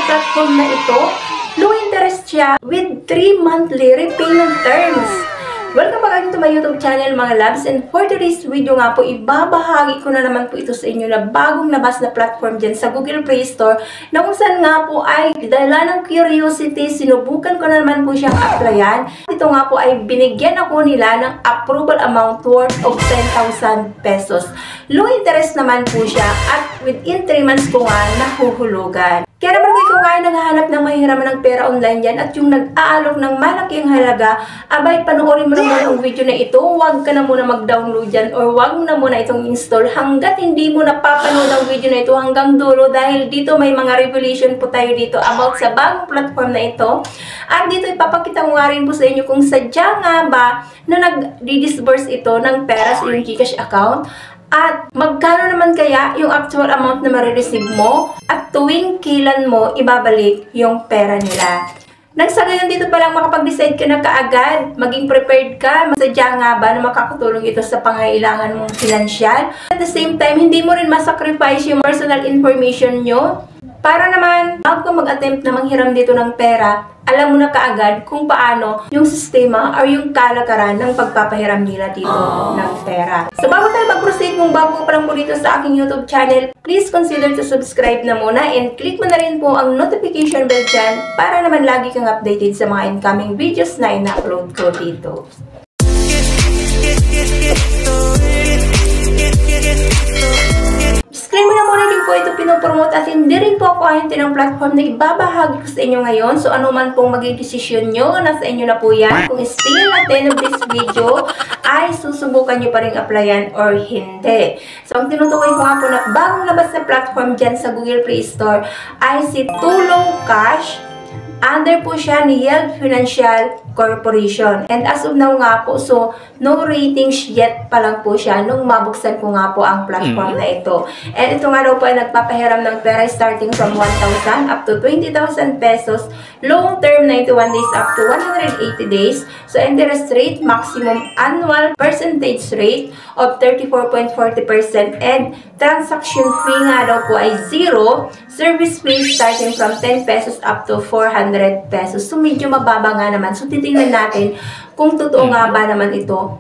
platform na ito. Low interest siya with 3 monthly repayment terms. Welcome back again to my YouTube channel mga loves, and for today's video nga po, ibabahagi ko na naman po ito sa inyo na bagong labas na platform dyan sa Google Play Store na kung saan nga po ay dala ng curiosity, sinubukan ko na naman po siyang applyan. Ito nga po ay binigyan ako nila ng approval amount worth of 10,000 pesos. Low interest naman po siya at within 3 months ko nga nahuhulugan. Kaya naman kung ikaw nga ay naghahanap ng mahihiraman ng pera online yan at yung nag-aalok ng malaking halaga, abay, panoorin mo na muna ang video na ito. Huwag ka na muna mag-download yan or huwag mo na muna itong install hanggat hindi mo napapanood ang video na ito hanggang dulo, dahil dito may mga revelation po tayo dito about sa bagong platform na ito. At dito ipapakita ko nga rin po sa inyo kung sadya nga ba na nag-disburse ito ng pera sa iyong GCash account. At magkano naman kaya yung actual amount na marireceive mo at tuwing kailan mo ibabalik yung pera nila. Nang sa gayon dito palang makapag-decide ka na kaagad, maging prepared ka, masadya nga ba na makakatulong ito sa pangailangan mong pinansyal. At the same time, hindi mo rin masacrifice yung personal information nyo. Para naman, bago ka mag-attempt na manghiram dito ng pera, alam mo na kaagad kung paano yung sistema or yung kalakaran ng pagpapahiram nila dito ng pera. So bago tayo mag-proceed, kung bago pa lang po dito sa aking YouTube channel, please consider to subscribe na muna and click mo na rin po ang notification bell dyan para naman lagi kang updated sa mga incoming videos na ina-upload ko dito. Disclaimer na muna din po ito pinopromote at hindi rin po ako ahente ng platform na ibabahagi ko sa inyo ngayon. So ano man pong maging desisyon nyo, nasa inyo na po yan. Kung still at the end of this video ay susubukan nyo pa rin applyan or hindi. So ang tinutukoy ko nga po na bagong labas na platform dyan sa Google Play Store ay si Tulong Cash. Under po siya ni Yield Financial Corporation. And as of now nga po, so no ratings yet pa lang po siya nung mabuksan ko nga po ang platform na ito. And ito nga daw po ay nagpapahiram ng pera starting from 1,000 up to 20,000 pesos, long term 91 days up to 180 days. So interest rate, maximum annual percentage rate of 34.40% and transaction fee nga daw po ay 0. Service fee starting from 10 pesos up to 400 pesos. So medyo mababa nga naman. So titingnan natin kung totoo nga ba naman ito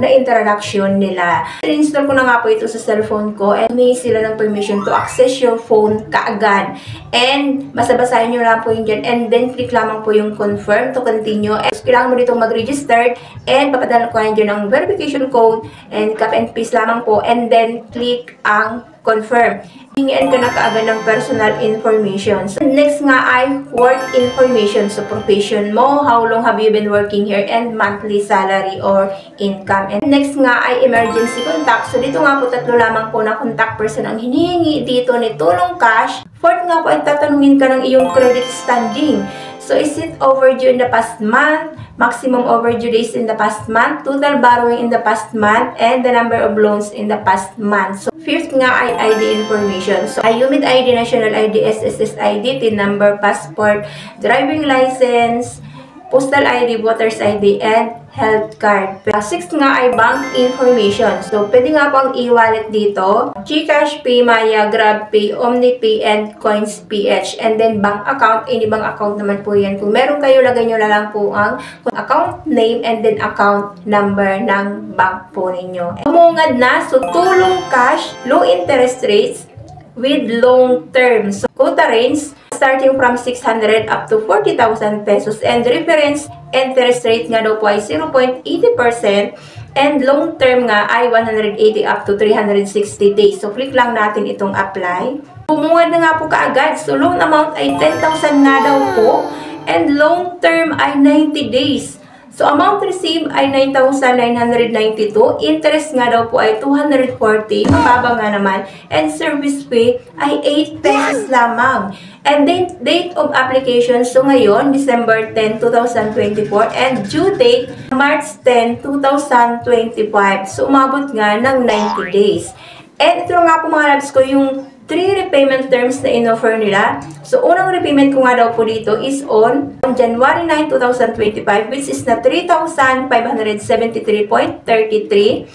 na introduction nila. I-install ko na nga po ito sa cellphone ko and may sila ng permission to access your phone kaagad. And basa-basahin nyo lang po yun dyan and then click lamang po yung confirm to continue. And kailangan mo dito mag-register and papadala ko yan dyan ng verification code and copy and paste lamang po and then click ang confirm. Hingian ka na kaagad ng personal information. So, next nga ay work information. So, profession mo, how long have you been working here, and monthly salary or income. And next nga ay emergency contact. So, dito nga po tatlo lamang po na contact person ang hinihingi dito ni Tulong Cash. Fourth nga po ay tatanungin ka ng iyong credit standing. So, is it overdue in the past month? Maximum overdue days in the past month, total borrowing in the past month, and the number of loans in the past month. So, fifth nga ay ID information. So, ay UMID ID, National ID, SSS ID, TIN number, passport, driving license, postal ID, voter's ID, and health card. Sixth nga ay bank information. So, pwede nga pang e-wallet dito. GCash Pay, Maya, GrabPay, OmniPay, and Coins PH. And then, bank account. Any bank account naman po yan. Kung meron kayo, lagay nyo na lang po ang account name and then account number ng bank po ninyo. Umungad na. So, Tulong Cash, low interest rates with long term. So, quota range starting from 600 up to 40,000 pesos and reference interest rate nga daw po ay 0.80% and long term nga ay 180 up to 360 days. So, click lang natin itong apply. Bumungad na nga po kaagad. So, loan amount ay 10,000 nga daw po and long term ay 90 days. So, amount received ay 9,992. Interest nga daw po ay 240. Mababa nga naman. And service fee ay 8 pesos lamang. And then, date of application. So, ngayon, December 10, 2024. And due date, March 10, 2025. So, umabot nga ng 90 days. And ito nga po mga labs ko, yung 3 repayment terms na in-offer nila. So, unang repayment ko nga daw po dito is on January 9, 2025, which is na 3,573.33.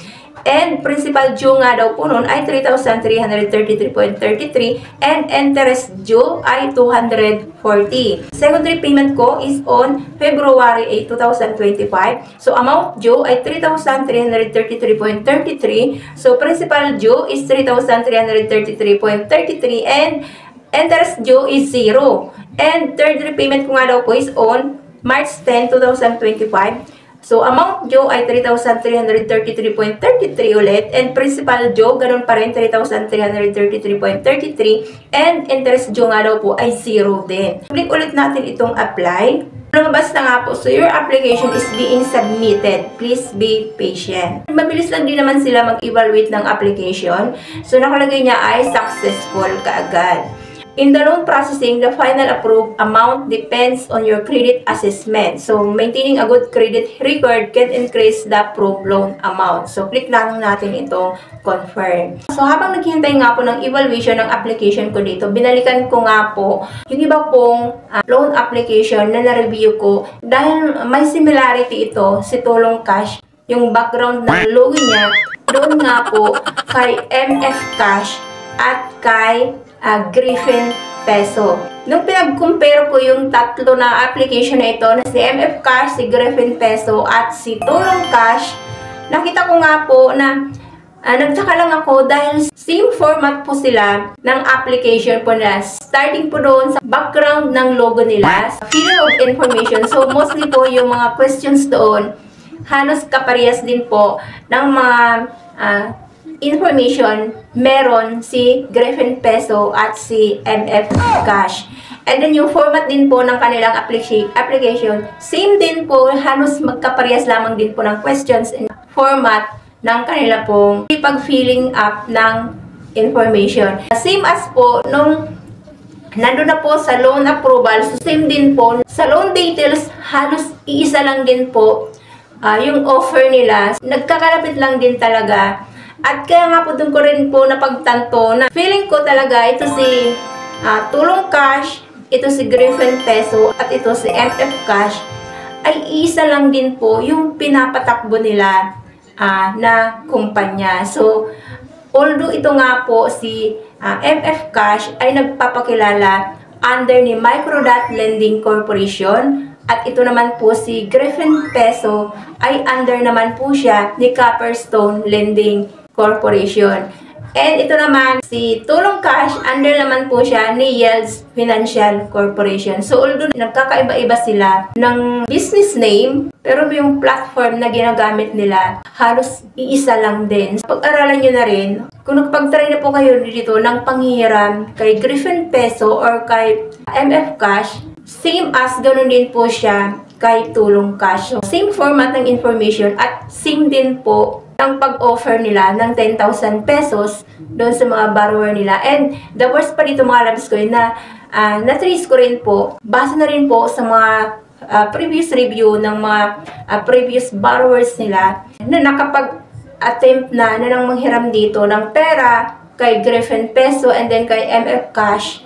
And principal due nga daw po nun ay 3,333.33 and interest due ay 240. Second repayment ko is on February 8, 2025. So amount due ay 3,333.33. So principal due is 3,333.33 and interest due is 0. And third repayment ko nga daw po is on March 10, 2025. So, amount due ay 3,333.33 ulit. And principal due, ganun pa rin, 3,333.33. And interest due nga daw po ay 0 din. Click ulit natin itong apply. Lumabas na nga po. So, your application is being submitted. Please be patient. Mabilis lang din naman sila mag-evaluate ng application. So, nakalagay niya ay successful kaagad. In the loan processing, the final approved amount depends on your credit assessment. So, maintaining a good credit record can increase the approved loan amount. So, click lang natin itong confirm. So, habang naghihintay nga po ng evaluation ng application ko dito, binalikan ko nga po yung iba pong loan application na na-review ko dahil may similarity ito si Tulong Cash. Yung background ng logo niya, doon nga po kay MF Cash at kay Griffin Peso. Nung pinag-compare ko yung tatlo na application na ito, na si MF Cash, si Griffin Peso, at si Tulong Cash, nakita ko nga po na nagtaka lang ako dahil same format po sila ng application po nila. Starting po doon sa background ng logo nila, filling of information. So, mostly po yung mga questions doon, halos kaparehas din po ng mga information meron si Griffin Peso at si MF Cash. And then yung format din po ng kanilang application, same din po, halos magkaparehas lamang din po ng questions and format ng kanila pong pag-filling up ng information. Same as po nung nandun na po sa loan approval, so same din po. Sa loan details, halos iisa lang din po yung offer nila. Nagkakalapit lang din talaga. At kaya nga po doon ko rin po napagtanto na feeling ko talaga ito si Tulong Cash, ito si Griffin Peso, at ito si MF Cash ay isa lang din po yung pinapatakbo nila na kumpanya. So, although ito nga po si MF Cash ay nagpapakilala under ni Microdot Lending Corporation, at ito naman po si Griffin Peso ay under naman po siya ni Copperstone Lending Corporation. And ito naman, si Tulong Cash, under naman po siya ni Yields Financial Corporation. So, although nagkakaiba-iba sila ng business name, pero yung platform na ginagamit nila, halos iisa lang din. Pag-aralan nyo na rin, kung nagpag-try na po kayo dito ng panghihiram kay Griffin Peso or kay MF Cash, same as ganun din po siya kay Tulong Cash. So, same format ng information at same din po ang pag-offer nila ng 10,000 pesos doon sa mga borrower nila. And the worst pa dito mga labs ko na na-trace ko rin po, base na rin po sa mga previous review ng mga previous borrowers nila na nakapag-attempt na nang manghiram dito ng pera kay Griffin Peso and then kay MF Cash.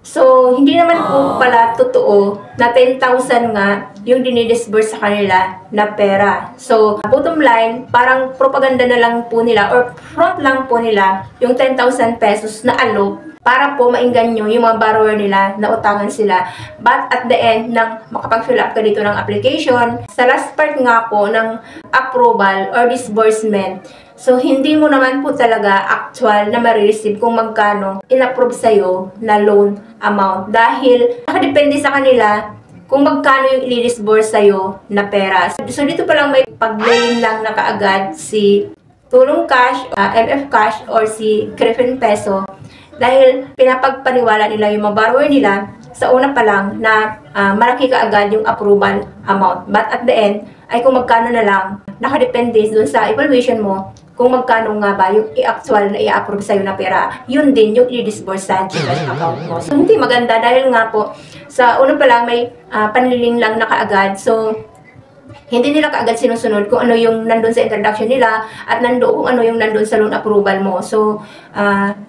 So, hindi naman po pala totoo na 10,000 nga yung dinidisburse sa kanila na pera. So, bottom line, parang propaganda na lang po nila or front lang po nila yung 10,000 pesos na alok para po maingganyo yung mga borrower nila na utangan sila. But at the end, nang makapag-fill up ka dito ng application, sa last part nga po ng approval or disbursement, so, hindi mo naman po talaga actual na ma-receive kung magkano in-approve sa'yo na loan amount. Dahil, nakadepende sa kanila kung magkano yung i-disburse sa'yo na pera. So, dito pa lang may pag-blame lang na kaagad si Tulong Cash, MF Cash, or si Griffin Peso. Dahil, pinapagpaniwala nila yung mga borrower nila sa una pa lang na malaki kaagad yung approval amount. But at the end, ay kung magkano na lang, nakadepende dun sa evaluation mo, kung magkano nga ba yung actual na i-approve sa'yo na pera, yun din yung i-disburse sa GCash account mo. So, hindi maganda dahil nga po, sa una pa lang may panliling lang na kaagad. So, hindi nila kaagad sinusunod kung ano yung nandun sa introduction nila at kung ano yung nandun sa loan approval mo. So,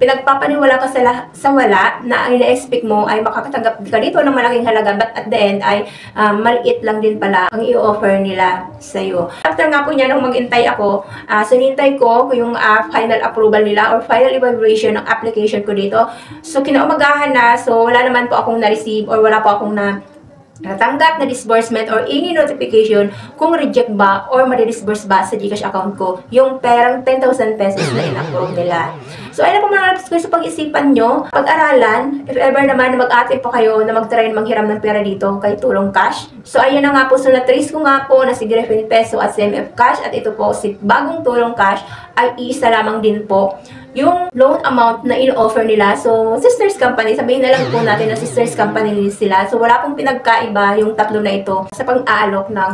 pinagpapaniwala ka sa wala na ang ina-expect mo ay makakatanggap ka dito ng malaking halaga, but at the end ay maliit lang din pala ang i-offer nila sa'yo. After nga po niya, nung mag-intay ako, sinintay ko yung final approval nila or final evaluation ng application ko dito. So, kinaumagahan na, so wala naman po akong na-receive or wala po akong natanggap na disbursement or any notification kung reject ba or ma-disburse ba sa GCash account ko yung perang 10,000 pesos na in-approve nila. So, ayun na po mga ko sa pag-isipan nyo, pag-aralan, if ever naman na mag-ate po kayo na mag-try na manghiram ng pera dito kay Tulong Cash. So, ayun na nga po, so na-trace ko nga po na si Griffin Peso at si MF Cash at ito po si bagong Tulong Cash ay iisa lamang din po yung loan amount na in-offer nila. So, sisters company, sabihin na lang po natin na sisters company sila. So, wala pong pinagkaiba yung tatlo na ito sa pang-aalok ng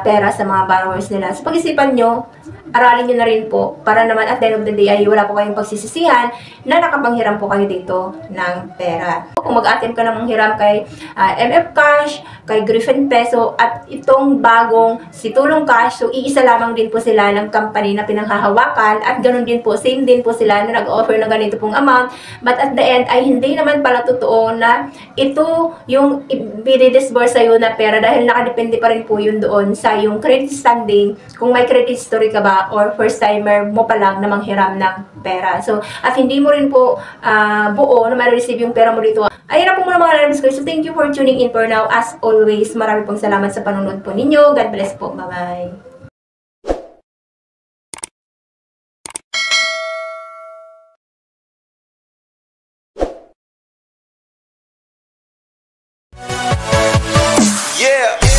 pera sa mga borrowers nila. So, pag-isipan nyo, aralin nyo na rin po para naman at the end of the day ay wala po kayong pagsisisihan na nakapanghiram po kayo dito ng pera. Kung mag-attempt ka na manghiram kay MF Cash, kay Griffin Peso at itong bagong si Tulong Cash, so iisa lamang din po sila ng company na pinanghahawakan at ganun din po, same din po sila na nag-offer ng ganito pong amount, but at the end ay hindi naman pala totoo na ito yung i-disburse sa'yo na pera dahil nakadepende pa rin po yun doon sa yung credit standing, kung may credit history ka ba or first timer mo pa lang na manghiram ng pera. So, at hindi mo rin po buo na ma-receive yung pera mo dito. Ayun na po muna mga lalabas ko. So, thank you for tuning in for now. As always, marami pong salamat sa panonood po ninyo. God bless po. Bye-bye. Yeah.